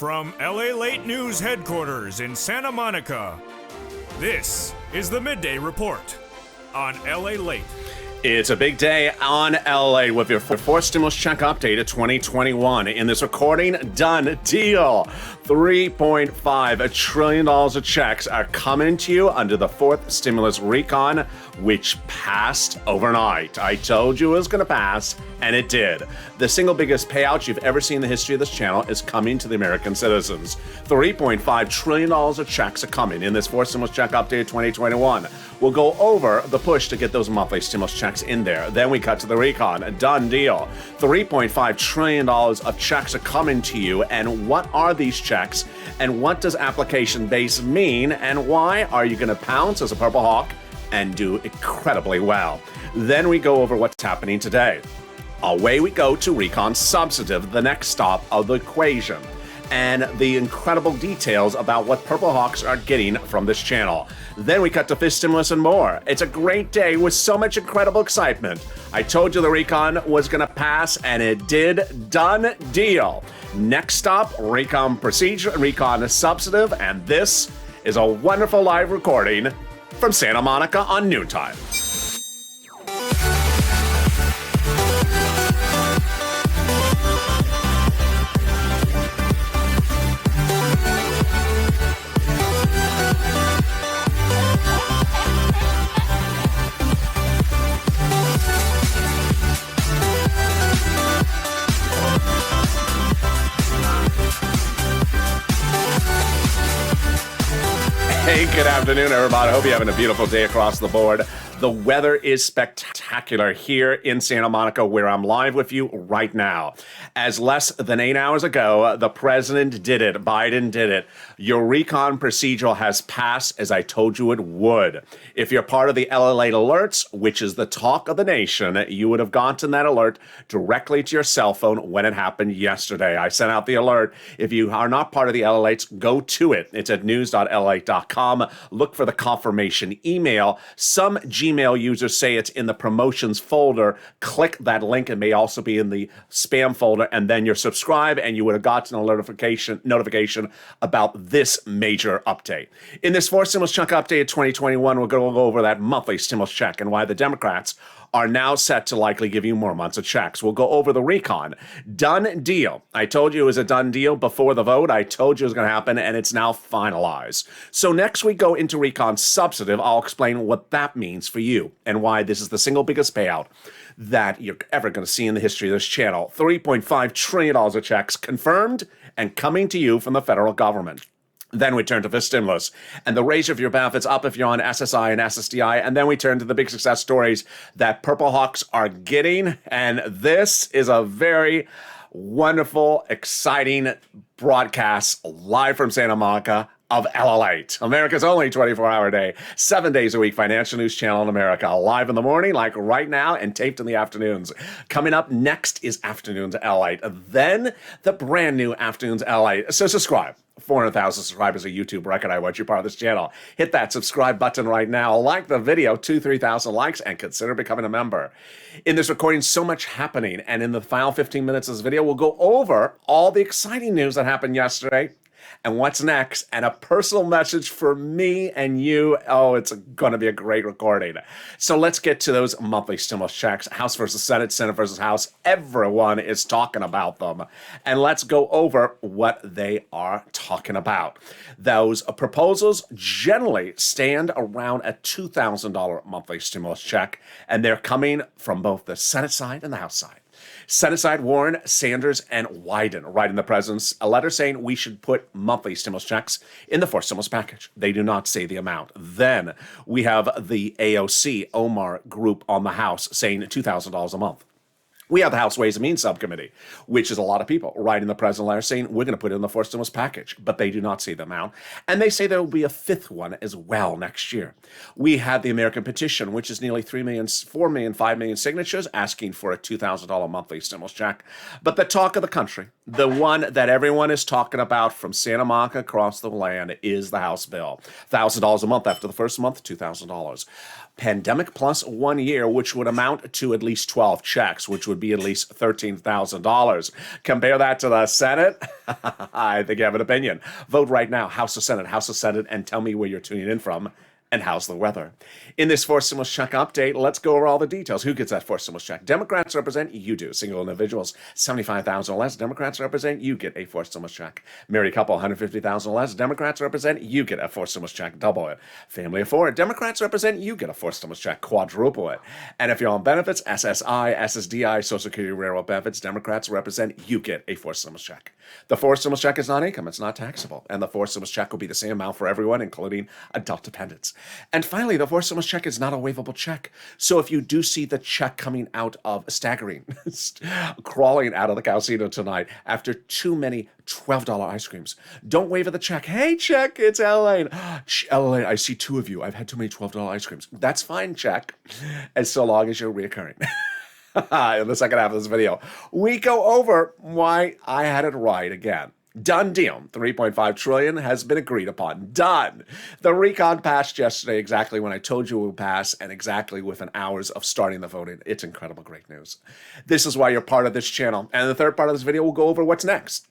From LA Late News headquarters in Santa Monica, this is the Midday Report on LA Late. It's a big day on LA with your fourth stimulus check update of 2021. In this recording, done deal. $3.5 trillion of checks are coming to you under the fourth stimulus recon, which passed overnight. I told you it was going to pass, and it did. The single biggest payout you've ever seen in the history of this channel is coming to the American citizens. $3.5 trillion of checks are coming in this fourth stimulus check update of 2021. We'll go over the push to get those monthly stimulus checks in there. Then we cut to the recon. A done deal. $3.5 trillion of checks are coming to you. And what are these checks? And what does application base mean? And why are you going to pounce as a Purple Hawk and do incredibly well? Then we go over what's happening today. Away we go to Recon Substantive, the next stop of the equation, and the incredible details about what Purple Hawks are getting from this channel. Then we cut to Fish Stimulus and more. It's a great day with so much incredible excitement. I told you the recon was going to pass, and it did. Done deal. Next stop, Recon Procedure, Recon Substantive, and this is a wonderful live recording from Santa Monica on Noontime. Hey, good afternoon, everybody. Hope you're having a beautiful day across the board. The weather is spectacular here in Santa Monica, where I'm live with you right now. As less than 8 hours ago, the president did it. Biden did it. Your recon procedural has passed, as I told you it would. If you're part of the LA Late Alerts, which is the talk of the nation, you would have gotten that alert directly to your cell phone when it happened yesterday. I sent out the alert. If you are not part of the LA Lates, go to it. It's at news.la.com. Look for the confirmation email. Some Gmail users say it's in the promotions folder. Click that link. It may also be in the spam folder, and then you're subscribed, and you would have gotten a notification about this major update. In this fourth stimulus check update of 2021, we're going to go over that monthly stimulus check and why the Democrats are now set to likely give you more months of checks. We'll go over the recon. Done deal. I told you it was a done deal before the vote. I told you it was going to happen, and it's now finalized. So next we go into Recon Substantive. I'll explain what that means for you and why this is the single biggest payout that you're ever going to see in the history of this channel. $3.5 trillion of checks confirmed and coming to you from the federal government. Then we turn to Fish Stimulus, and the raise of your benefits up if you're on SSI and SSDI. And then we turn to the big success stories that Purple Hawks are getting. And this is a very wonderful, exciting broadcast live from Santa Monica of LA Late, America's only 24-hour day, 7 days a week financial news channel in America. Live in the morning, like right now, and taped in the afternoons. Coming up next is Afternoons LA. Then the brand new Afternoons LA. So subscribe. 400,000 subscribers, a YouTube record. I want you part of this channel. Hit that subscribe button right now. Like the video, 3,000 likes, and consider becoming a member. In this recording, so much happening. And in the final 15 minutes of this video, we'll go over all the exciting news that happened yesterday and what's next, and a personal message for me and you. Oh, it's going to be a great recording. So let's get to those monthly stimulus checks. House versus Senate, Senate versus House. Everyone is talking about them. And let's go over what they are talking about. Those proposals generally stand around a $2,000 monthly stimulus check, and they're coming from both the Senate side and the House side. Senate side, Warren, Sanders, and Wyden writing the president's a letter saying we should put monthly stimulus checks in the fourth stimulus package. They do not say the amount. Then we have the AOC, Omar group on the House saying $2,000 a month. We have the House Ways and Means Subcommittee, which is a lot of people writing the president letter saying we're going to put it in the fourth stimulus package, but they do not say the amount. And they say there will be a fifth one as well next year. We have the American Petition, which is nearly 3 million, 4 million, 5 million signatures asking for a $2,000 monthly stimulus check. But the talk of the country, the one that everyone is talking about from Santa Monica across the land, is the House bill. $1,000 a month after the first month, $2,000. Pandemic plus 1 year, which would amount to at least 12 checks, which would be at least $13,000. Compare that to the Senate. I think you have an opinion. Vote right now, House or Senate, and tell me where you're tuning in from. And how's the weather? In this fourth stimulus check update, let's go over all the details. Who gets that fourth stimulus check? Democrats represent, you do. Single individuals, 75,000 or less. Democrats represent, you get a fourth stimulus check. Married couple, 150,000 or less. Democrats represent, you get a fourth stimulus check. Double it. Family of four, Democrats represent, you get a fourth stimulus check. Quadruple it. And if you're on benefits, SSI, SSDI, Social Security, Railroad benefits, Democrats represent, you get a fourth stimulus check. The fourth stimulus check is not income, it's not taxable. And the fourth stimulus check will be the same amount for everyone, including adult dependents. And finally, the fourth stimulus check is not a waivable check. So if you do see the check coming out of staggering, crawling out of the casino tonight after too many $12 ice creams, don't waive the check. Hey, check, it's Elaine. Elaine, I see two of you. I've had too many $12 ice creams. That's fine, check, as so long as you're reoccurring. In the second half of this video, we go over why I had it right again. Done deal. $3.5 trillion has been agreed upon. Done. The recon passed yesterday exactly when I told you it would pass and exactly within hours of starting the voting. It's incredible, great news. This is why you're part of this channel. And the third part of this video will go over what's next.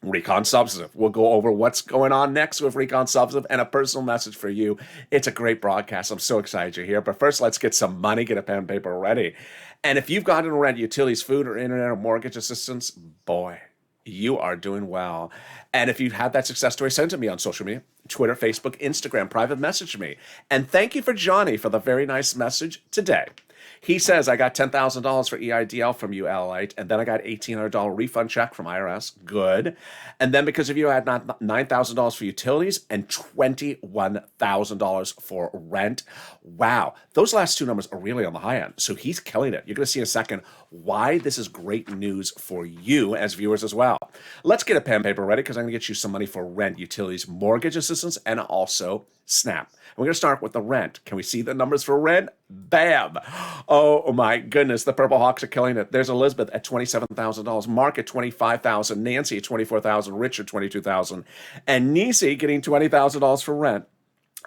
Recon Substantive. We'll go over what's going on next with Recon Substantive and a personal message for you. It's a great broadcast. I'm so excited you're here. But first, let's get some money, get a pen and paper ready. And if you've gotten rent, utilities, food, or internet or mortgage assistance, boy, you are doing well. And if you've had that success story, send it to me on social media, Twitter, Facebook, Instagram, private message me. And thank you for Johnny for the very nice message today. He says, I got $10,000 for EIDL from you, L8, and then I got $1,800 refund check from IRS. Good. And then because of you, I had $9,000 for utilities and $21,000 for rent. Wow. Those last two numbers are really on the high end. So he's killing it. You're going to see in a second why this is great news for you as viewers as well. Let's get a pen and paper ready because I'm going to get you some money for rent, utilities, mortgage assistance, and also SNAP. We're going to start with the rent. Can we see the numbers for rent? Bam. Oh my goodness. The Purple Hawks are killing it. There's Elizabeth at $27,000. Mark at $25,000. Nancy at $24,000. Richard, $22,000. And Nisi getting $20,000 for rent.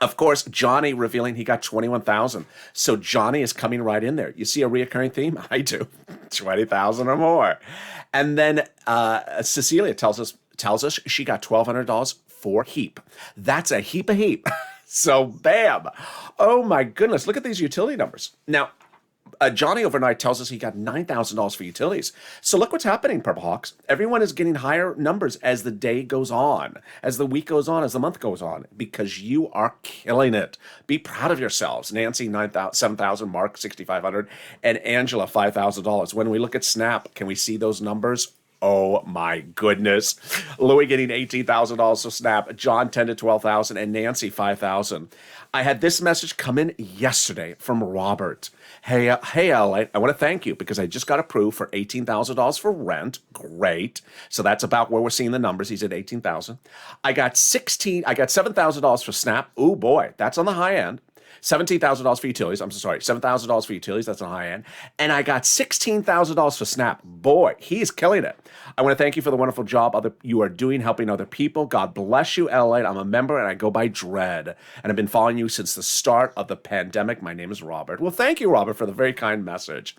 Of course, Johnny revealing he got $21,000. So Johnny is coming right in there. You see a reoccurring theme? I do. $20,000 or more. And then Cecilia tells us she got $1,200 for HEAP. That's a heap of HEAP. So bam. Oh my goodness. Look at these utility numbers. Now, Johnny overnight tells us he got $9,000 for utilities. So look what's happening, Purple Hawks. Everyone is getting higher numbers as the day goes on, as the week goes on, as the month goes on, because you are killing it. Be proud of yourselves. Nancy, $7,000, Mark, $6,500, and Angela, $5,000. When we look at SNAP, can we see those numbers? Oh my goodness. Louis getting $18,000 for SNAP, John $10,000 to $12,000, and Nancy $5,000. I had this message come in yesterday from Robert. Hey, LA, I want to thank you because I just got approved for $18,000 for rent. Great. So that's about where we're seeing the numbers. He's at $18,000. I got $7,000 for SNAP. Oh boy, that's on the high end. $17,000 for utilities. I'm so sorry, $7,000 for utilities. That's on the high end. And I got $16,000 for SNAP. Boy, he's killing it. I want to thank you for the wonderful job you are doing helping other people. God bless you, LA. I'm a member and I go by Dread. And I've been following you since the start of the pandemic. My name is Robert. Well, thank you, Robert, for the very kind message.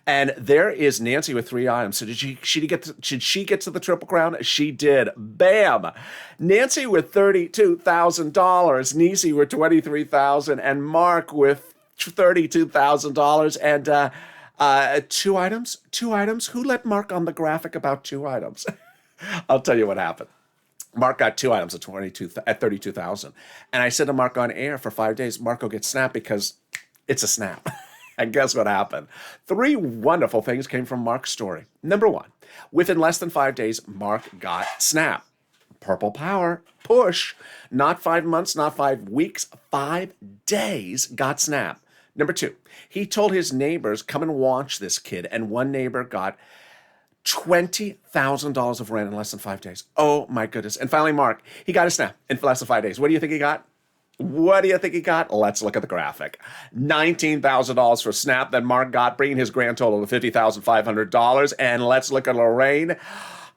And there is Nancy with 3 items. So did she get to the Triple Crown? She did. Bam. Nancy with $32,000. Nisi with $23,000. And Mark with $32,000. And two items. Who let Mark on the graphic about 2 items? I'll tell you what happened. Mark got 2 items at $32,000. And I said to Mark on air for 5 days, Mark will get SNAP because it's a SNAP. And guess what happened? 3 wonderful things came from Mark's story. Number 1, within less than 5 days, Mark got SNAP. Purple Power, push, not 5 months, not 5 weeks, 5 days got SNAP. Number 2, he told his neighbors, come and watch this kid. And one neighbor got $20,000 of rent in less than 5 days. Oh my goodness. And finally, Mark, he got a SNAP in less than 5 days. What do you think he got? Let's look at the graphic. $19,000 for SNAP that Mark got, bringing his grand total to $50,500. And let's look at Lorraine.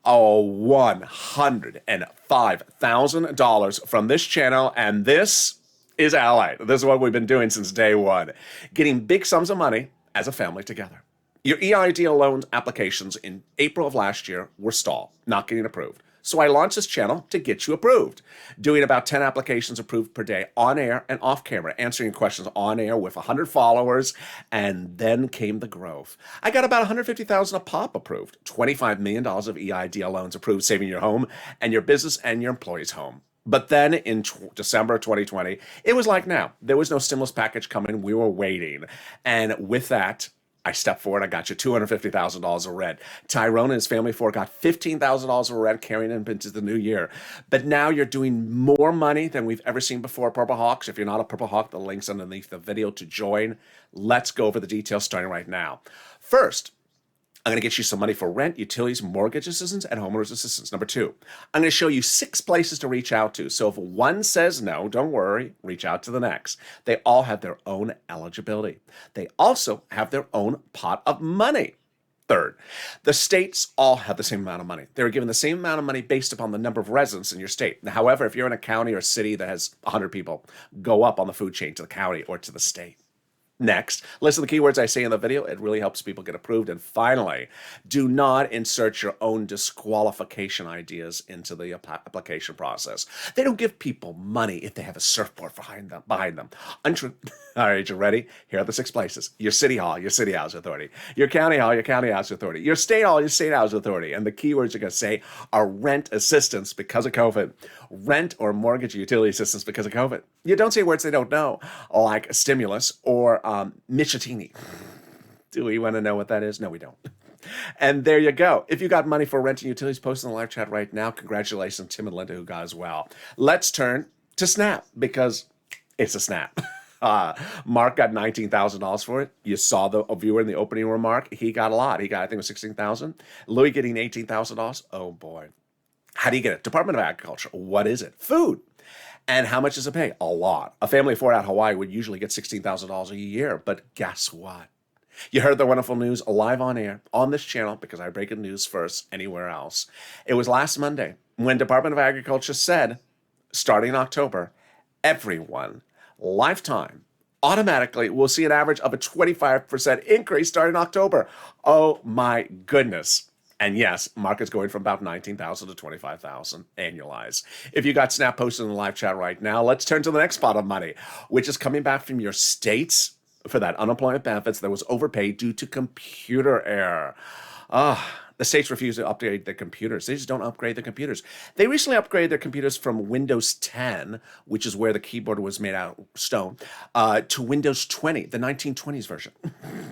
Oh, $105,000 from this channel. And this is Ally. This is what we've been doing since day one, getting big sums of money as a family together. Your EIDL loan applications in April of last year were stalled, not getting approved. So I launched this channel to get you approved, doing about 10 applications approved per day on air and off camera, answering questions on air with 100 followers, and then came the growth. I got about 150,000 a pop approved, $25 million of EIDL loans approved, saving your home and your business and your employees' home. But then in December 2020, it was like now. There was no stimulus package coming. We were waiting. And with that, I stepped forward. I got you $250,000 of rent. Tyrone and his family got $15,000 of rent carrying him into the new year. But now you're doing more money than we've ever seen before, Purple Hawks. If you're not a Purple Hawk, the link's underneath the video to join. Let's go over the details starting right now. First, I'm going to get you some money for rent, utilities, mortgage assistance, and homeowners assistance. Number 2, I'm going to show you 6 places to reach out to. So if one says no, don't worry, reach out to the next. They all have their own eligibility. They also have their own pot of money. Third, the states all have the same amount of money. They're given the same amount of money based upon the number of residents in your state. However, if you're in a county or city that has 100 people, go up on the food chain to the county or to the state. Next, listen to the keywords I say in the video. It really helps people get approved. And finally, do not insert your own disqualification ideas into the application process. They don't give people money if they have a surfboard behind them. Untrue. All right, you ready? Here are the 6 places. Your city hall, your city housing authority. Your county hall, your county housing authority. Your state hall, your state housing authority. And the keywords you're going to say are rent assistance because of COVID, rent or mortgage utility assistance because of COVID. You don't say words they don't know, like stimulus or Michitini. Do we want to know what that is? No, we don't. And there you go. If you got money for rent and utilities, post in the live chat right now. Congratulations, Tim and Linda, who got as well. Let's turn to Snap because it's a Snap. Mark got $19,000 for it. You saw the viewer in the opening remark. He got a lot. He got, I think it was $16,000. Louis getting $18,000. Oh boy. How do you get it? Department of Agriculture. What is it? Food. And how much does it pay? A lot. A family of 4 out of Hawaii would usually get $16,000 a year. But guess what? You heard the wonderful news live on air on this channel because I break the news first anywhere else. It was last Monday when Department of Agriculture said, starting in October, everyone, lifetime, automatically will see an average of a 25% increase starting in October. Oh my goodness. And yes, market's going from about 19,000 to 25,000 annualized. If you got Snap posted in the live chat right now, let's turn to the next pot of money, which is coming back from your states for that unemployment benefits that was overpaid due to computer error. The states refuse to upgrade their computers. They just don't upgrade their computers. They recently upgraded their computers from Windows 10, which is where the keyboard was made out of stone, to Windows 20, the 1920s version,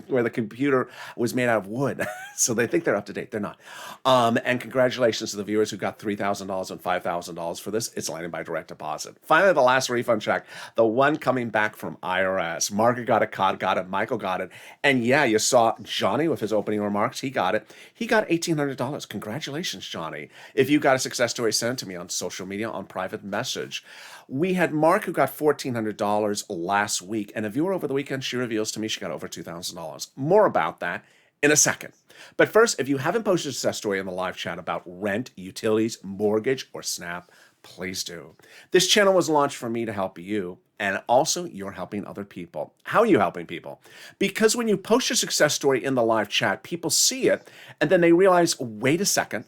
where the computer was made out of wood. So they think they're up to date. They're not. And congratulations to the viewers who got $3,000 and $5,000 for this. It's landing by direct deposit. Finally, the last refund check, the one coming back from IRS. Margaret got it, Cod got it, Michael got it. And yeah, you saw Johnny with his opening remarks. He got it. He got $1,800. Congratulations, Johnny. If you got a success story, send it to me on social media on private message. We had Mark who got $1,400 last week, and a viewer over the weekend, she reveals to me she got over $2,000. More about that in a second. But first, if you haven't posted a success story in the live chat about rent, utilities, mortgage, or Snap, please do. This channel was launched for me to help you, and also you're helping other people. How are you helping people? Because when you post your success story in the live chat, people see it, and then they realize, wait a second,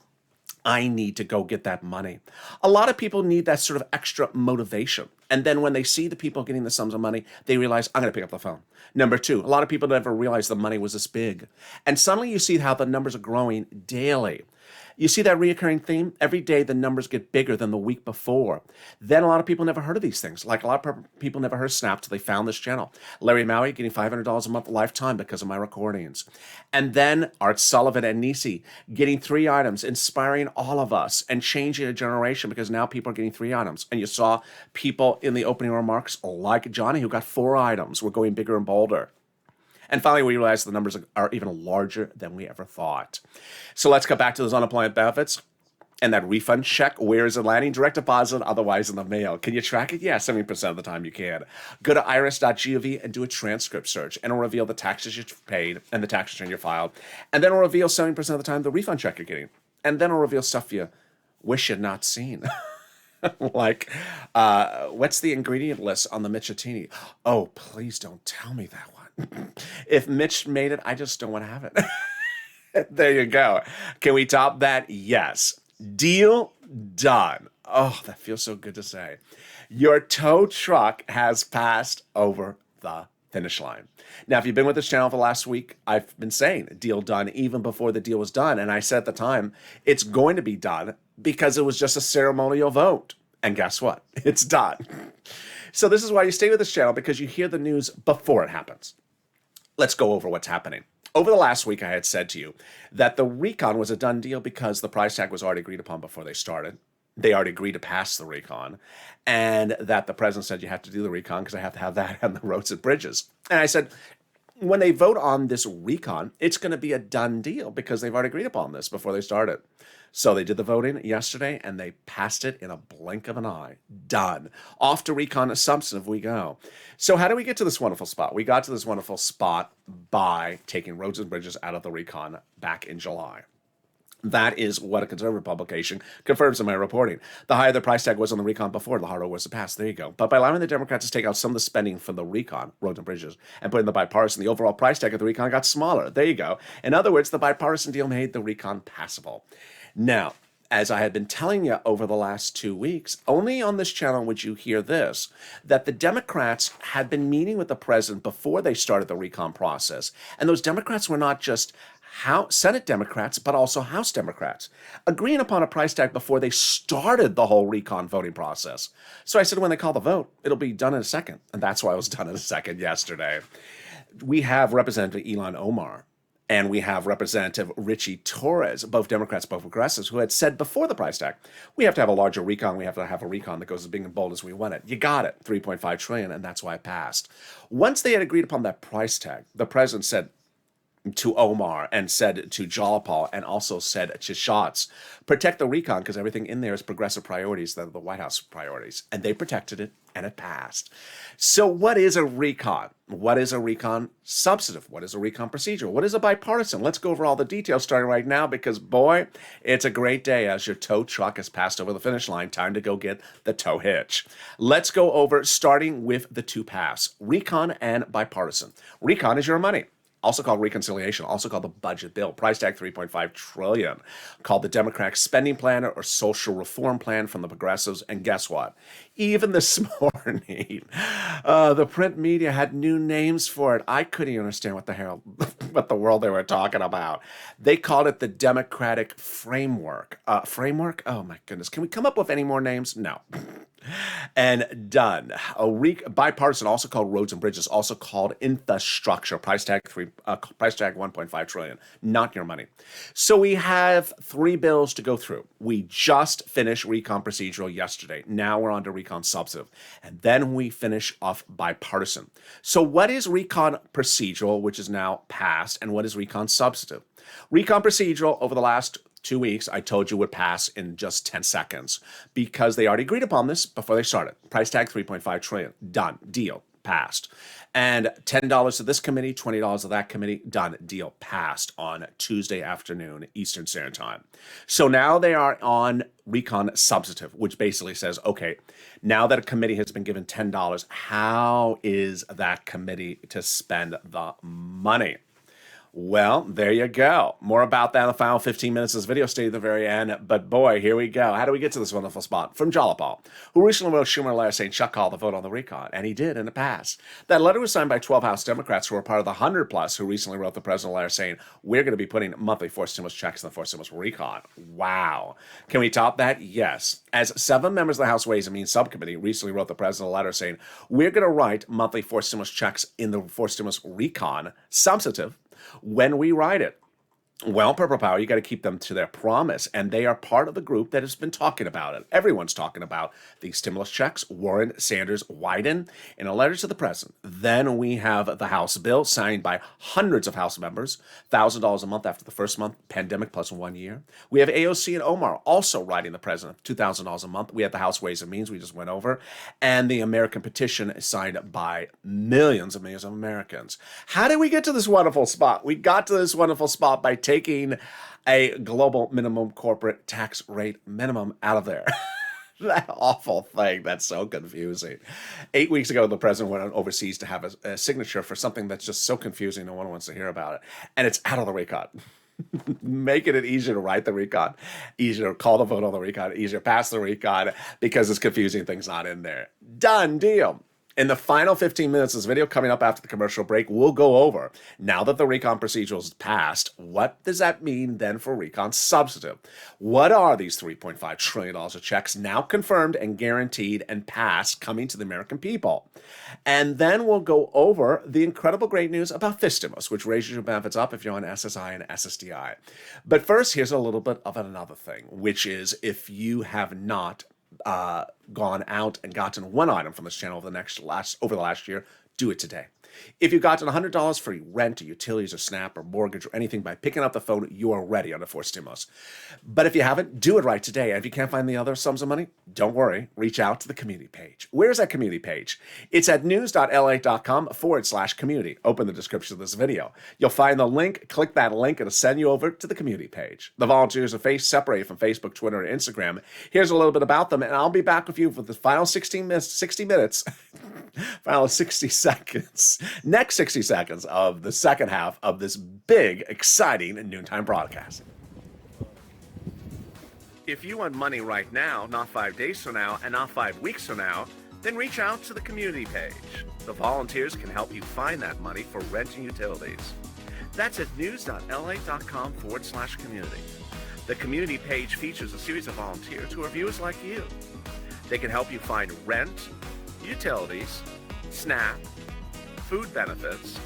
I need to go get that money. A lot of people need that sort of extra motivation. And then when they see the people getting the sums of money, they realize, I'm going to pick up the phone. Number 2, a lot of people never realized the money was this big. And suddenly you see how the numbers are growing daily. You see that reoccurring theme? Every day the numbers get bigger than the week before. Then a lot of people never heard of these things. Like a lot of people never heard of Snap till they found this channel. Larry Maui getting $500 a month lifetime because of my recordings. And then Art Sullivan and Nisi getting 3 items, inspiring all of us and changing a generation because now people are getting 3 items. And you saw people in the opening remarks like Johnny who got 4 items. We're going bigger and bolder. And finally, we realized the numbers are even larger than we ever thought. So let's get back to those unemployment benefits and that refund check. Where is it landing? Direct deposit, otherwise in the mail. Can you track it? Yeah, 70% of the time you can. Go to irs.gov and do a transcript search, and it'll reveal the taxes you paid and the tax return you filed. And then it'll reveal 70% of the time the refund check you're getting. And then it'll reveal stuff you wish you'd not seen. Like, what's the ingredient list on the Mitchatini? Oh, please don't tell me that one. If Mitch made it, I just don't want to have it. There you go. Can we top that? Yes. Deal done. Oh, that feels so good to say. Your tow truck has passed over the finish line. Now, if you've been with this channel for the last week, I've been saying deal done even before the deal was done. And I said at the time, it's going to be done because it was just a ceremonial vote. And guess what? It's done. So this is why you stay with this channel, because you hear the news before it happens. Let's go over what's happening. Over the last week, I had said to you that the recon was a done deal because the price tag was already agreed upon before they started. They already agreed to pass the recon, and that the president said you have to do the recon because I have to have that on the roads and bridges. And I said, when they vote on this recon, it's going to be a done deal because they've already agreed upon this before they started. So they did the voting yesterday, and they passed it in a blink of an eye. Done. Off to recon substantive we go. So how do we get to this wonderful spot? We got to this wonderful spot by taking roads and bridges out of the recon back in July. That is what a conservative publication confirms in my reporting. The higher the price tag was on the recon before, the harder it was to pass. There you go. But by allowing the Democrats to take out some of the spending from the recon, roads and bridges, and put in the bipartisan, the overall price tag of the recon got smaller. There you go. In other words, the bipartisan deal made the recon passable. Now, as I had been telling you over the last 2 weeks, only on this channel would you hear this, that the Democrats had been meeting with the president before they started the recon process. And those Democrats were not just Senate Democrats, but also House Democrats, agreeing upon a price tag before they started the whole recon voting process. So I said, when they call the vote, it'll be done in a second. And that's why it was done in a second yesterday. We have Representative Ilhan Omar, and we have Representative Richie Torres, both Democrats, both progressives, who had said before the price tag, we have to have a larger recon. We have to have a recon that goes as big and bold as we want it. You got it, $3.5 trillion, and that's why it passed. Once they had agreed upon that price tag, the president said to Omar and said to Jalapal and also said to Schatz, protect the recon because everything in there is progressive priorities that are the White House priorities. And they protected it, and it passed. So what is a recon? What is a recon substantive? What is a recon procedure? What is a bipartisan? Let's go over all the details starting right now because, boy, it's a great day as your tow truck has passed over the finish line. Time to go get the tow hitch. Let's go over starting with the two paths, recon and bipartisan. Recon is your money. Also called reconciliation, also called the budget bill, price tag $3.5 trillion, called the Democratic spending plan or social reform plan from the progressives. And guess what? Even this morning, the print media had new names for it. I couldn't even understand what the hell, what the world they were talking about. They called it the Democratic framework. Framework? Oh my goodness. Can we come up with any more names? No. And done. Bipartisan, also called roads and bridges, also called infrastructure. Price tag 1.5 trillion. Not your money. So we have 3 bills to go through. We just finished recon procedural yesterday. Now we're on to recon substantive, and then we finish off bipartisan. So what is recon procedural, which is now passed, and what is recon substantive? Recon procedural over the last 2 weeks, I told you would pass in just 10 seconds because they already agreed upon this before they started. Price tag $3.5 trillion. Done. Deal. Passed. And $10 to this committee, $20 to that committee. Done. Deal. Passed on Tuesday afternoon, Eastern Standard Time. So now they are on recon substantive, which basically says, okay, now that a committee has been given $10, how is that committee to spend the money? Well, there you go. More about that in the final 15 minutes of this video. Stay to the very end. But boy, here we go. How do we get to this wonderful spot? From Jalapal, who recently wrote Schumer a letter saying Chuck called the vote on the recon. And he did, and it passed. That letter was signed by 12 House Democrats who were part of the 100 plus who recently wrote the president a letter saying, we're going to be putting monthly forced stimulus checks in the forced stimulus recon. Wow. Can we top that? Yes. As 7 members of the House Ways and Means Subcommittee recently wrote the president a letter saying, we're going to write monthly forced stimulus checks in the forced stimulus recon substantive when we write it. Well, Purple Power, you got to keep them to their promise, and they are part of the group that has been talking about it. Everyone's talking about these stimulus checks. Warren, Sanders, Wyden, in a letter to the president. Then we have the House bill signed by hundreds of House members, $1,000 a month after the first month, pandemic plus 1 year. We have AOC and Omar also writing the president, $2,000 a month. We have the House Ways and Means we just went over, and the American petition is signed by millions and millions of Americans. How did we get to this wonderful spot? We got to this wonderful spot by taking a global minimum corporate tax rate minimum out of there. That awful thing. That's so confusing. 8 weeks ago, the president went overseas to have a signature for something that's just so confusing. No one wants to hear about it. And it's out of the recon. Making it easier to write the recon, easier to call the vote on the recon, easier to pass the recon because it's confusing things not in there. Done deal. In the final 15 minutes of this video coming up after the commercial break, we'll go over, now that the recon procedural is passed, what does that mean then for recon substantive? What are these $3.5 trillion of checks now confirmed and guaranteed and passed coming to the American people? And then we'll go over the incredible great news about FISTIMUS, which raises your benefits up if you're on SSI and SSDI. But first, here's a little bit of another thing, which is if you have not gone out and gotten one item from this channel over the last year, do it today. If you've gotten $100 for rent or utilities or SNAP or mortgage or anything by picking up the phone, you are ready under for stimulus. But if you haven't, do it right today. And if you can't find the other sums of money, don't worry. Reach out to the community page. Where's that community page? It's at news.la.com/community. Open the description of this video. You'll find the link. Click that link. It'll send you over to the community page. The volunteers are separated from Facebook, Twitter, and Instagram. Here's a little bit about them, and I'll be back with you for the final 60 minutes, final 60 seconds. Next 60 seconds of the second half of this big, exciting noontime broadcast. If you want money right now, not 5 days from now, and not 5 weeks from now, then reach out to the community page. The volunteers can help you find that money for rent and utilities. That's at news.la.com/community. The community page features a series of volunteers who are viewers like you. They can help you find rent, utilities, SNAP, food benefits,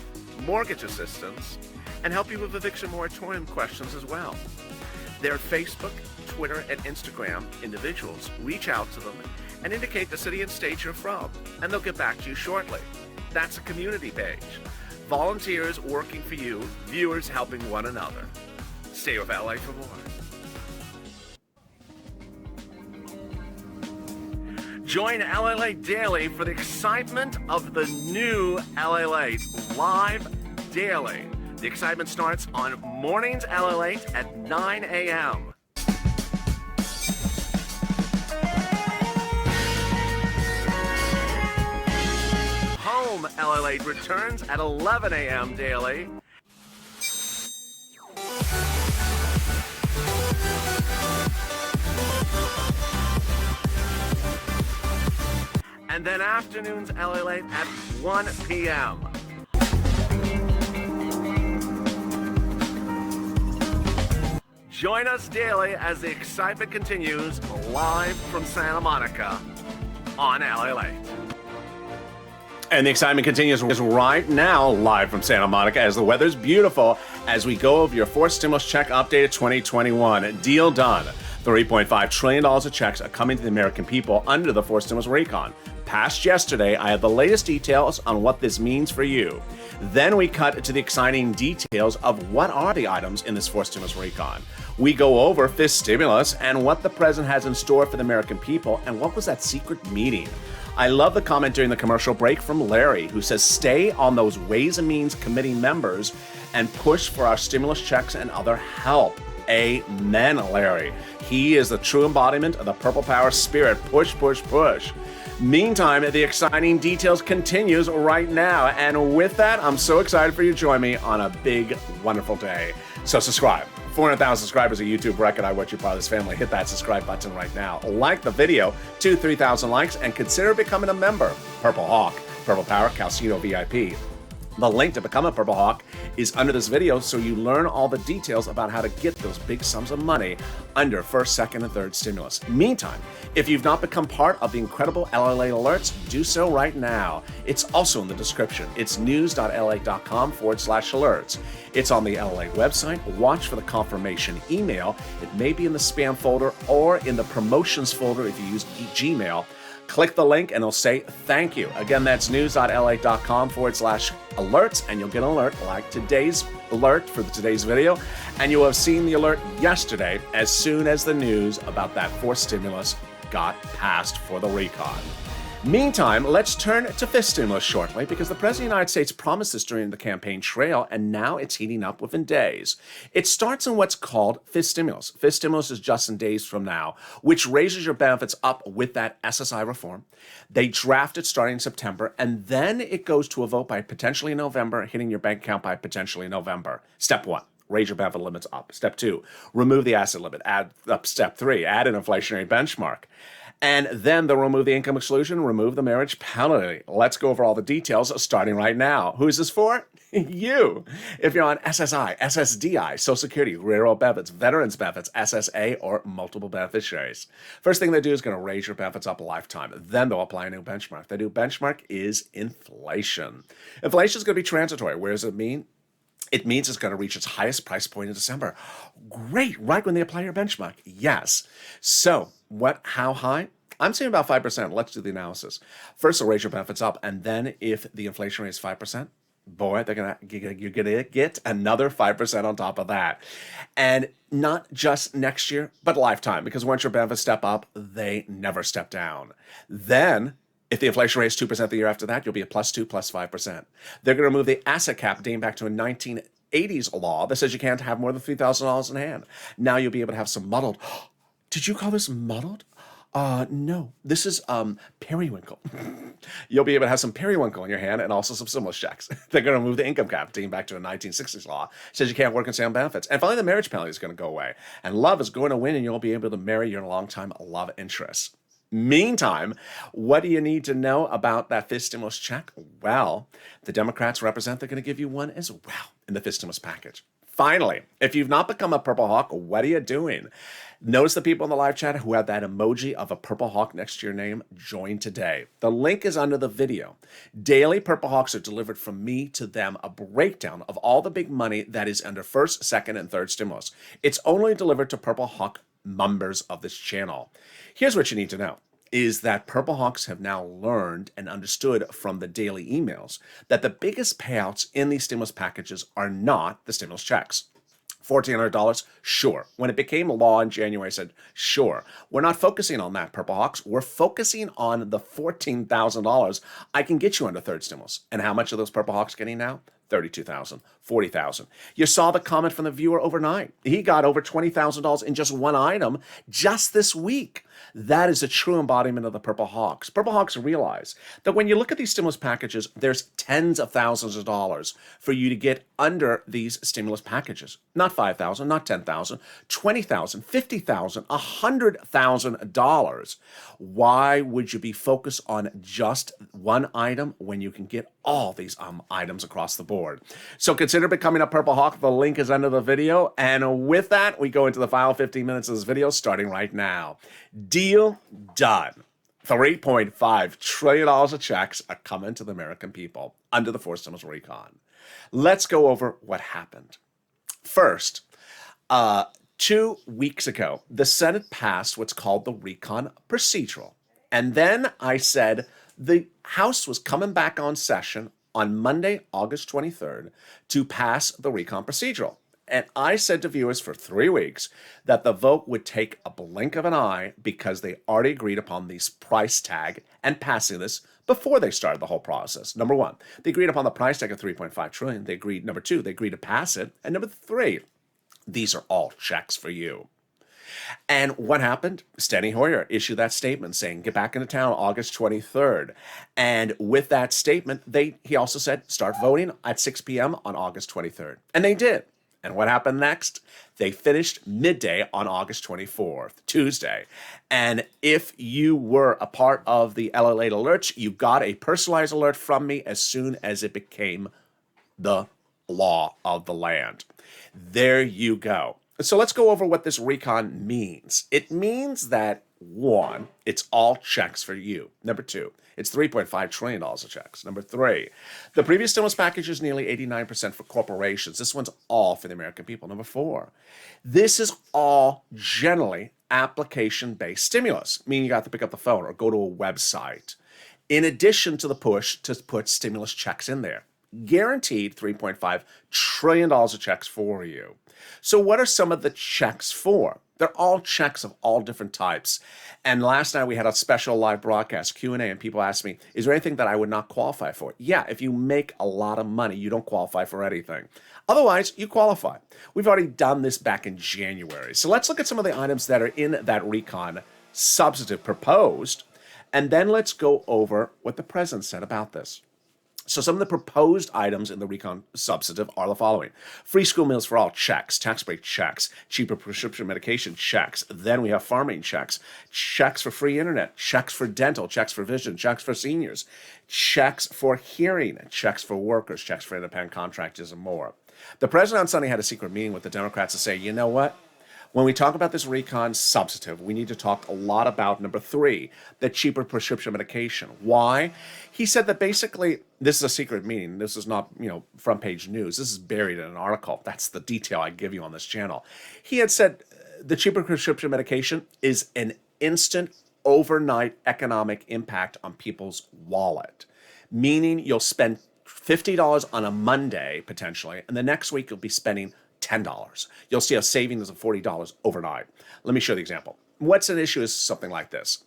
mortgage assistance, and help you with eviction moratorium questions as well. They're Facebook, Twitter, and Instagram individuals. Reach out to them and indicate the city and state you're from, and they'll get back to you shortly. That's a community page. Volunteers working for you, viewers helping one another. Stay with LA for more. Join LA Late Daily for the excitement of the new LA Late live daily. The excitement starts on mornings LA Late at 9 a.m. Home LA Late returns at 11 a.m. daily. And then afternoons LA Late at 1 p.m. Join us daily as the excitement continues live from Santa Monica on LA Late. And the excitement continues right now live from Santa Monica as the weather's beautiful as we go over your fourth stimulus check updated 2021. Deal done. $3.5 trillion of checks are coming to the American people under the fourth stimulus recon. Passed yesterday, I have the latest details on what this means for you. Then we cut to the exciting details of what are the items in this fourth stimulus recon. We go over fifth stimulus and what the president has in store for the American people and what was that secret meeting. I love the comment during the commercial break from Larry, who says, stay on those Ways and Means Committee members and push for our stimulus checks and other help. Amen, Larry. He is the true embodiment of the Purple Power spirit. Push, push, push. Meantime, the exciting details continues right now. And with that, I'm so excited for you to join me on a big, wonderful day. So subscribe. 400,000 subscribers, a YouTube record. I want you part of this family. Hit that subscribe button right now. Like the video, 2,000-3,000 likes, and consider becoming a member. Purple Hawk, Purple Power, Calcino VIP. The link to become a Purple Hawk is under this video, so you learn all the details about how to get those big sums of money under first, second, and third stimulus. Meantime, if you've not become part of the incredible LA alerts, do so right now. It's also in the description. It's news.la.com/alerts. It's on the LA website. Watch for the confirmation email. It may be in the spam folder or in the promotions folder if you use Gmail. Click the link and it'll say thank you. Again, that's news.la.com/alerts, and you'll get an alert like today's alert for today's video. And you will have seen the alert yesterday as soon as the news about that fourth stimulus got passed for the recon. Meantime, let's turn to fifth stimulus shortly because the President of the United States promised this during the campaign trail, and now it's heating up within days. It starts in what's called fifth stimulus. Fifth stimulus is just in days from now, which raises your benefits up with that SSI reform. They draft it starting in September, and then it goes to a vote by potentially November, hitting your bank account by potentially November. Step one. Raise your benefit limits up. Step two, remove the asset limit. Add up. Step three, add an inflationary benchmark. And then they'll remove the income exclusion, remove the marriage penalty. Let's go over all the details starting right now. Who is this for? You. If you're on SSI, SSDI, Social Security, Railroad benefits, Veterans benefits, SSA, or multiple beneficiaries. First thing they do is going to raise your benefits up a lifetime. Then they'll apply a new benchmark. The new benchmark is inflation. Inflation is going to be transitory. What does it mean? It means it's going to reach its highest price point in December. Great, right when they apply your benchmark. Yes. So, how high? I'm saying about 5%. Let's do the analysis. First, they'll raise your benefits up, and then if the inflation rate is 5%, boy, you're gonna get another 5% on top of that. And not just next year, but lifetime, because once your benefits step up, they never step down. Then, if the inflation rate is 2% the year after that, you'll be at plus 2, plus 5%. They're going to remove the asset cap dating back to a 1980s law that says you can't have more than $3,000 in hand. Now you'll be able to have some muddled. Did you call this muddled? No, this is periwinkle. You'll be able to have some periwinkle in your hand and also some stimulus checks. They're going to remove the income cap dating back to a 1960s law. It says you can't work and stay on benefits. And finally, the marriage penalty is going to go away. And love is going to win, and you'll be able to marry your long-time love interest. Meantime, what do you need to know about that fifth stimulus check? Well, the Democrats represent they're going to give you one as well in the fifth stimulus package. Finally, if you've not become a Purple Hawk, what are you doing? Notice the people in the live chat who have that emoji of a Purple Hawk next to your name. Join today. The link is under the video. Daily Purple Hawks are delivered from me to them, a breakdown of all the big money that is under first, second, and third stimulus. It's only delivered to Purple Hawk members of this channel. Here's what you need to know is that Purple Hawks have now learned and understood from the daily emails that the biggest payouts in these stimulus packages are not the stimulus checks. $1,400? Sure. When it became law in January, I said, sure. We're not focusing on that, Purple Hawks. We're focusing on the $14,000 I can get you under third stimulus. And how much are those Purple Hawks getting now? $32,000, $40,000. You saw the comment from the viewer overnight. He got over $20,000 in just one item just this week. That is a true embodiment of the Purple Hawks. Purple Hawks realize that when you look at these stimulus packages, there's tens of thousands of dollars for you to get under these stimulus packages. Not $5,000, not $10,000, $20,000, $50,000, $100,000. Why would you be focused on just one item when you can get all these items across the board? So consider becoming a Purple Hawk. The link is under the video. And with that, we go into the final 15 minutes of this video starting right now. Deal done. $3.5 trillion of checks are coming to the American people under the fourth stimulus recon. Let's go over what happened. First, 2 weeks ago, the Senate passed what's called the recon procedural. And then I said the House was coming back on session on Monday, August 23rd, to pass the recon procedural. And I said to viewers for 3 weeks that the vote would take a blink of an eye because they already agreed upon this price tag and passing this before they started the whole process. Number one, they agreed upon the price tag of $3.5 trillion. They agreed, number two, they agreed to pass it. And number three, these are all checks for you. And what happened? Steny Hoyer issued that statement saying, get back into town August 23rd. And with that statement, he also said, start voting at 6 p.m. on August 23rd. And they did. And what happened next? They finished midday on August 24th, Tuesday. And if you were a part of the LLA alerts, you got a personalized alert from me as soon as it became the law of the land. There you go. So let's go over what this recon means. It means that, one, it's all checks for you. Number two, it's $3.5 trillion of checks. Number three, the previous stimulus package is nearly 89% for corporations. This one's all for the American people. Number four, this is all generally application-based stimulus, meaning you have to pick up the phone or go to a website. In addition to the push to put stimulus checks in there. Guaranteed $3.5 trillion of checks for you. So what are some of the checks for? They're all checks of all different types. And last night we had a special live broadcast Q&A, and people asked me, is there anything that I would not qualify for? Yeah, if you make a lot of money, you don't qualify for anything. Otherwise, you qualify. We've already done this back in January. So let's look at some of the items that are in that recon substantive proposed, and then let's go over what the president said about this. So some of the proposed items in the recon substantive are the following. Free school meals for all, checks. Tax break, checks. Cheaper prescription medication, checks. Then we have farming checks. Checks for free internet. Checks for dental. Checks for vision. Checks for seniors. Checks for hearing. Checks for workers. Checks for independent contractors and more. The president on Sunday had a secret meeting with the Democrats to say, you know what? When we talk about this recon substantive, we need to talk a lot about number 3, the cheaper prescription medication. Why? He said that basically, this is a secret meeting. This is not, front page news. This is buried in an article. That's the detail I give you on this channel. He had said the cheaper prescription medication is an instant, overnight economic impact on people's wallet, meaning you'll spend $50 on a Monday, potentially, and the next week you'll be spending $10. You'll see a savings of $40 overnight. Let me show the example. What's an issue is something like this.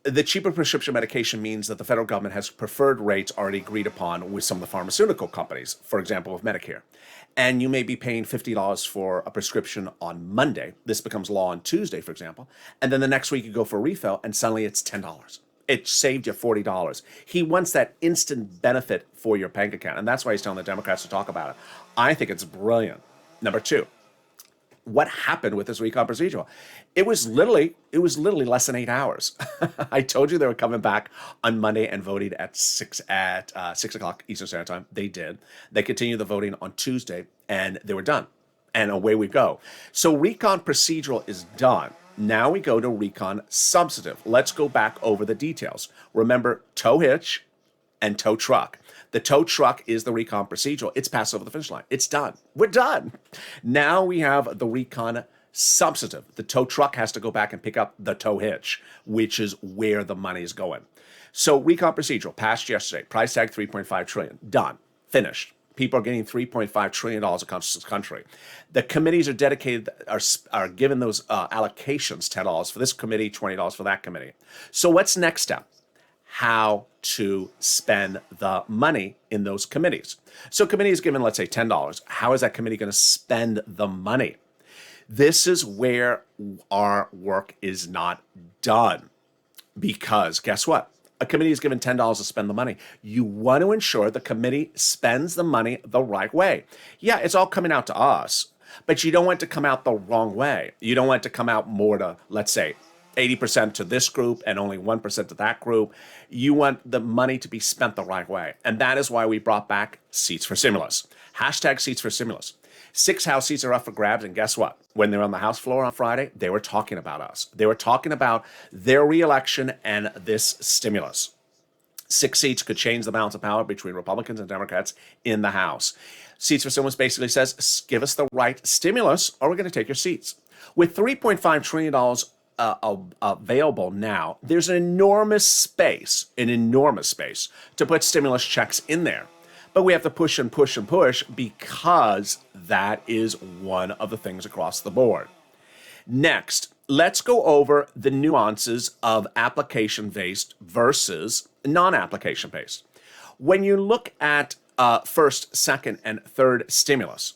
The cheaper prescription medication means that the federal government has preferred rates already agreed upon with some of the pharmaceutical companies, for example, with Medicare. And you may be paying $50 for a prescription on Monday. This becomes law on Tuesday, for example. And then the next week you go for a refill and suddenly it's $10. It saved you $40. He wants that instant benefit for your bank account. And that's why he's telling the Democrats to talk about it. I think it's brilliant. Number 2, what happened with this recon procedural? It was literally less than 8 hours. I told you they were coming back on Monday and voting at 6 o'clock Eastern Standard Time. They did. They continued the voting on Tuesday, and they were done. And away we go. So recon procedural is done. Now we go to recon substantive. Let's go back over the details. Remember, tow hitch and tow truck. The tow truck is the recon procedural. It's passed over the finish line. It's done. We're done. Now we have the recon substantive. The tow truck has to go back and pick up the tow hitch, which is where the money is going. So recon procedural passed yesterday. Price tag $3.5 trillion. Done. Finished. People are getting $3.5 trillion across this country. The committees are dedicated, are given those allocations, $10 for this committee, $20 for that committee. So what's next step? How to spend the money in those committees. So committee is given, let's say, $10. How is that committee going to spend the money? This is where our work is not done. Because guess what? A committee is given $10 to spend the money. You want to ensure the committee spends the money the right way. Yeah, it's all coming out to us, but you don't want it to come out the wrong way. You don't want it to come out more to, let's say, 80% to this group and only 1% to that group. You want the money to be spent the right way. And that is why we brought back Seats for Stimulus. Hashtag Seats for Stimulus. 6 House seats are up for grabs. And guess what? When they were on the House floor on Friday, they were talking about us. They were talking about their reelection and this stimulus. 6 seats could change the balance of power between Republicans and Democrats in the House. Seats for Stimulus basically says, give us the right stimulus or we're going to take your seats. With $3.5 trillion available now, there's an enormous space to put stimulus checks in there. But we have to push and push and push because that is one of the things across the board. Next, let's go over the nuances of application-based versus non-application-based. When you look at first, second, and third stimulus,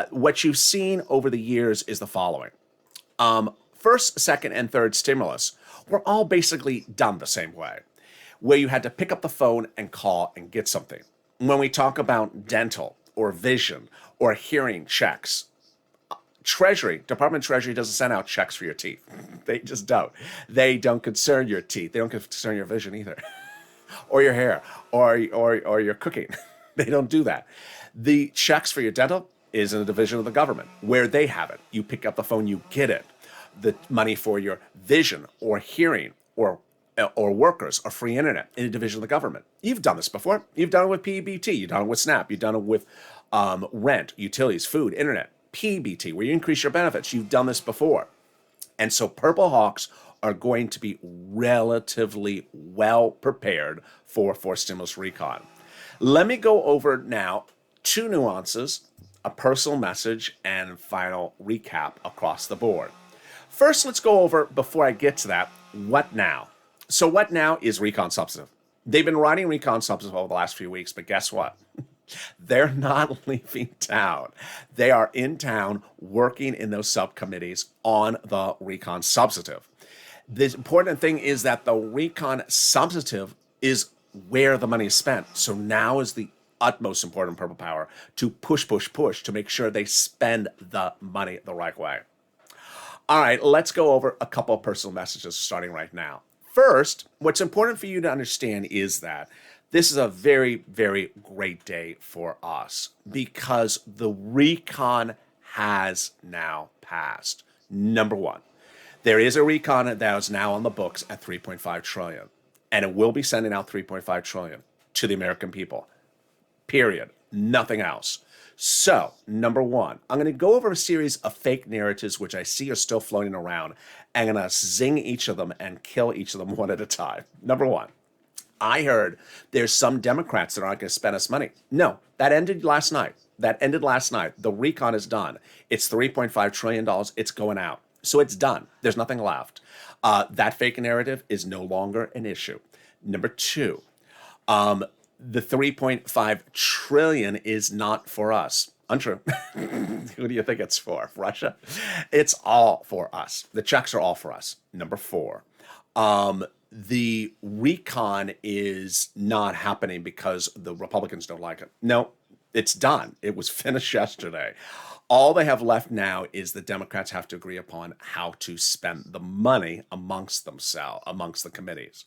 what you've seen over the years is the following. First, second, and third stimulus were all basically done the same way, where you had to pick up the phone and call and get something. When we talk about dental or vision or hearing checks, Department of Treasury doesn't send out checks for your teeth. They just don't. They don't concern your teeth. They don't concern your vision either, or your hair, or your cooking. They don't do that. The checks for your dental is in a division of the government where they have it. You pick up the phone, you get it. The money for your vision or hearing or workers or free internet in a division of the government. You've done this before. You've done it with PBT. You've done it with SNAP. You've done it with rent, utilities, food, internet. PBT, where you increase your benefits. You've done this before. And so Purple Hawks are going to be relatively well prepared for stimulus recon. Let me go over now 2 nuances, a personal message, and final recap across the board. First, let's go over, before I get to that, what now? So what now is recon substantive. They've been writing recon substantive over the last few weeks, but guess what? They're not leaving town. They are in town working in those subcommittees on the recon substantive. The important thing is that the recon substantive is where the money is spent. So now is the utmost important purple power to push to make sure they spend the money the right way. All right, let's go over a couple of personal messages starting right now. First, what's important for you to understand is that this is a very, very great day for us because the recon has now passed. Number one, there is a recon that is now on the books at 3.5 trillion, and it will be sending out 3.5 trillion to the American people. Period. Nothing else. So, number one, I'm going to go over a series of fake narratives which I see are still floating around. I'm going to zing each of them and kill each of them one at a time. Number one, I heard there's some Democrats that aren't going to spend us money. No, that ended last night. The recon is done. It's $3.5 trillion. It's going out. So it's done. There's nothing left. That fake narrative is no longer an issue. Number two, the 3.5 trillion is not for us. Untrue. Who do you think it's for? Russia? It's all for us. The checks are all for us. Number four, the recon is not happening because the Republicans don't like it. No, it's done. It was finished yesterday. All they have left now is the Democrats have to agree upon how to spend the money amongst themselves, amongst the committees.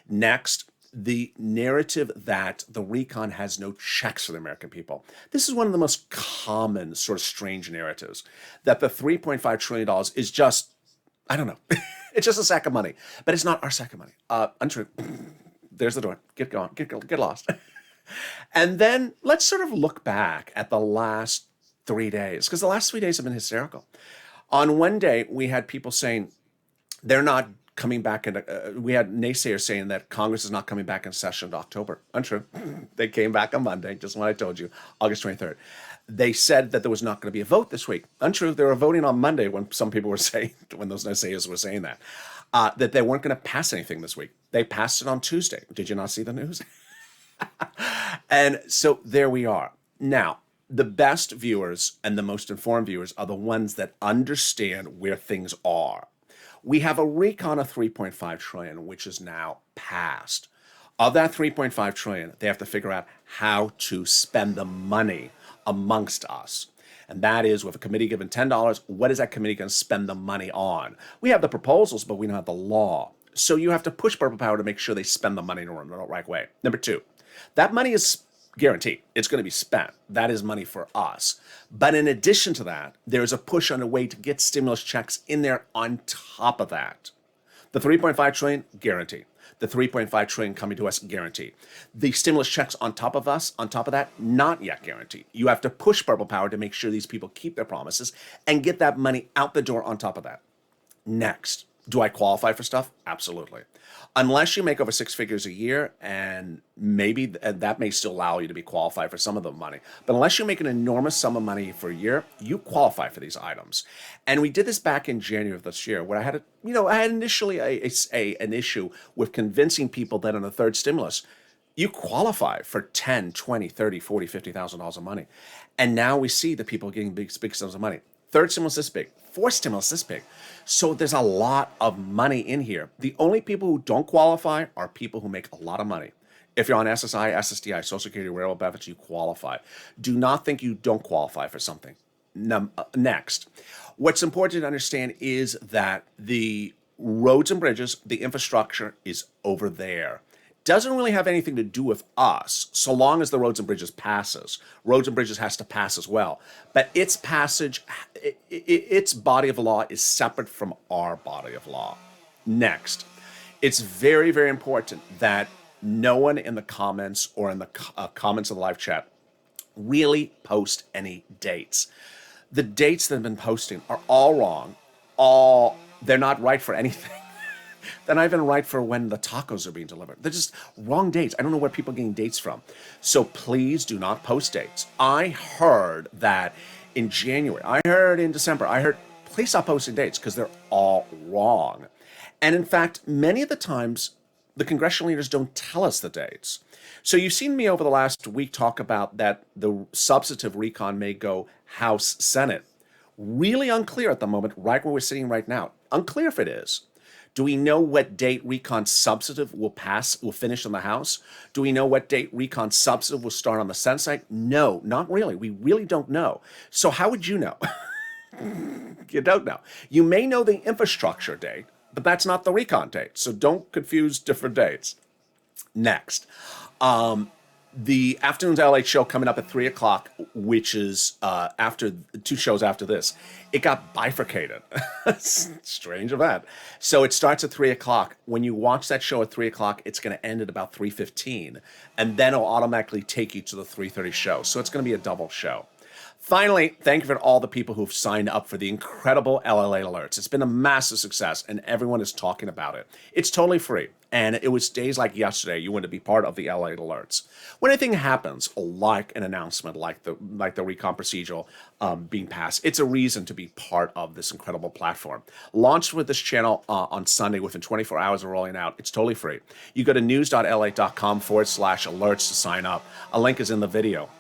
Next, the narrative that the recon has no checks for the American people. This is one of the most common sort of strange narratives, that the $3.5 trillion is just, I don't know, it's just a sack of money, but it's not our sack of money. Untrue. There's the door. Get going. Get lost. And then let's sort of look back at the last 3 days, because the last 3 days have been hysterical. On one day, we had people saying they're not coming back, and we had naysayers saying that Congress is not coming back in session in October. Untrue. They came back on Monday, just what I told you, August 23rd. They said that there was not going to be a vote this week. Untrue. They were voting on Monday when some people were saying, when those naysayers were saying that they weren't going to pass anything this week. They passed it on Tuesday. Did you not see the news? And so there we are. Now, the best viewers and the most informed viewers are the ones that understand where things are. We have a recon of 3.5 trillion, which is now passed. Of that 3.5 trillion, they have to figure out how to spend the money amongst us. And that is, with a committee given $10, what is that committee going to spend the money on? We have the proposals, but we don't have the law. So you have to push purple power to make sure they spend the money in the right way. Number two, that money is guaranteed. It's going to be spent. That is money for us. But in addition to that, there's a push on a way to get stimulus checks in there on top of that. The 3.5 trillion, guaranteed. The 3.5 trillion coming to us, guaranteed. The stimulus checks on top of us, on top of that, not yet guaranteed. You have to push purple power to make sure these people keep their promises and get that money out the door on top of that. Next, do I qualify for stuff? Absolutely. Unless you make over six figures a year, and maybe that may still allow you to be qualified for some of the money. But unless you make an enormous sum of money for a year, you qualify for these items. And we did this back in January of this year, where I had initially an issue with convincing people that on the third stimulus, you qualify for 10, 20, 30, 40, $50,000 of money. And now we see the people getting big sums of money. Third stimulus this big, fourth stimulus this big. So there's a lot of money in here. The only people who don't qualify are people who make a lot of money. If you're on SSI, SSDI, Social Security, railroad benefits, you qualify. Do not think you don't qualify for something. Next, what's important to understand is that the roads and bridges, the infrastructure is over there. Doesn't really have anything to do with us, so long as the roads and bridges passes. Roads and bridges has to pass as well. But its passage, its body of law is separate from our body of law. Next, it's very, very important that no one in the comments or in the comments of the live chat really post any dates. The dates that have been posting are all wrong. They're not right for anything. They're not even right for when the tacos are being delivered. They're just wrong dates. I don't know where people are getting dates from. So please do not post dates. I heard that in January. I heard in December. I heard please stop posting dates because they're all wrong. And in fact, many of the times, the congressional leaders don't tell us the dates. So you've seen me over the last week talk about that the substantive recon may go House, Senate. Really unclear at the moment, right where we're sitting right now. Unclear if it is. Do we know what date recon substantive will finish in the House? Do we know what date recon substantive will start on the Senate side? No, not really. We really don't know. So how would you know? You don't know. You may know the infrastructure date, but that's not the recon date. So don't confuse different dates. Next, the Afternoons LA show coming up at 3 o'clock, which is after 2 shows after this. It got bifurcated. Strange event. So it starts at 3 o'clock. When you watch that show at 3 o'clock, it's going to end at about 3:15, and then it'll automatically take you to the 3:30 show. So it's going to be a double show. Finally, thank you for all the people who've signed up for the incredible LA alerts. It's been a massive success, and everyone is talking about it. It's totally free, and it was days like yesterday you want to be part of the LA alerts. When anything happens, like an announcement, like the recon procedural being passed, it's a reason to be part of this incredible platform. Launched with this channel on Sunday within 24 hours of rolling out. It's totally free. You go to news.la.com/alerts to sign up. A link is in the video.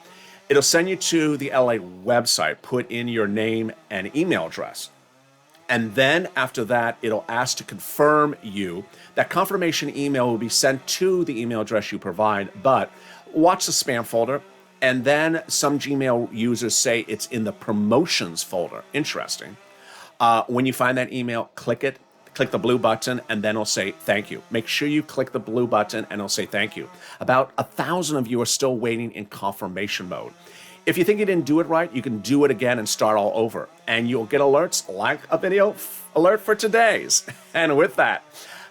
It'll send you to the LA website, put in your name and email address. And then after that, it'll ask to confirm you. That confirmation email will be sent to the email address you provide, but watch the spam folder. And then some Gmail users say it's in the promotions folder. Interesting. When you find that email, click it. Click the blue button, and then it'll say thank you. Make sure you click the blue button, and it'll say thank you. About 1,000 of you are still waiting in confirmation mode. If you think you didn't do it right, you can do it again and start all over. And you'll get alerts like a video alert for today's. And with that,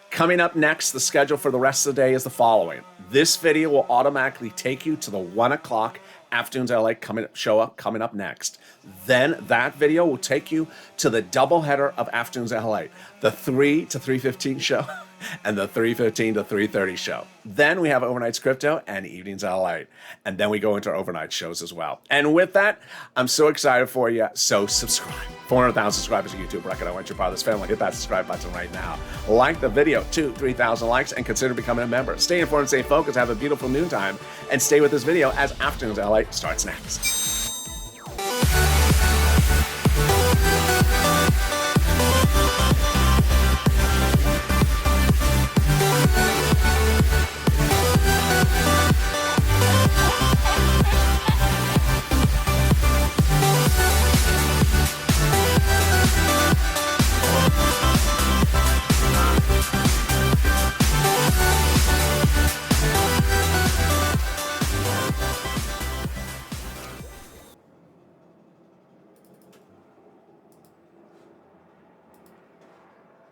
coming up next, the schedule for the rest of the day is the following. This video will automatically take you to the 1 o'clock Afternoons LA coming up next. Then that video will take you to the doubleheader of Afternoons LA, the 3 to 3:15 show and the 3:15 to 3:30 show. Then we have Overnights Crypto and Evenings LA. And then we go into our overnight shows as well. And with that, I'm so excited for you. So subscribe. 400,000 subscribers on YouTube. Reckon I want you part of this family. Hit that subscribe button right now. Like the video, 3,000 likes, and consider becoming a member. Stay informed, stay focused, have a beautiful noontime, and stay with this video as Afternoons LA starts next.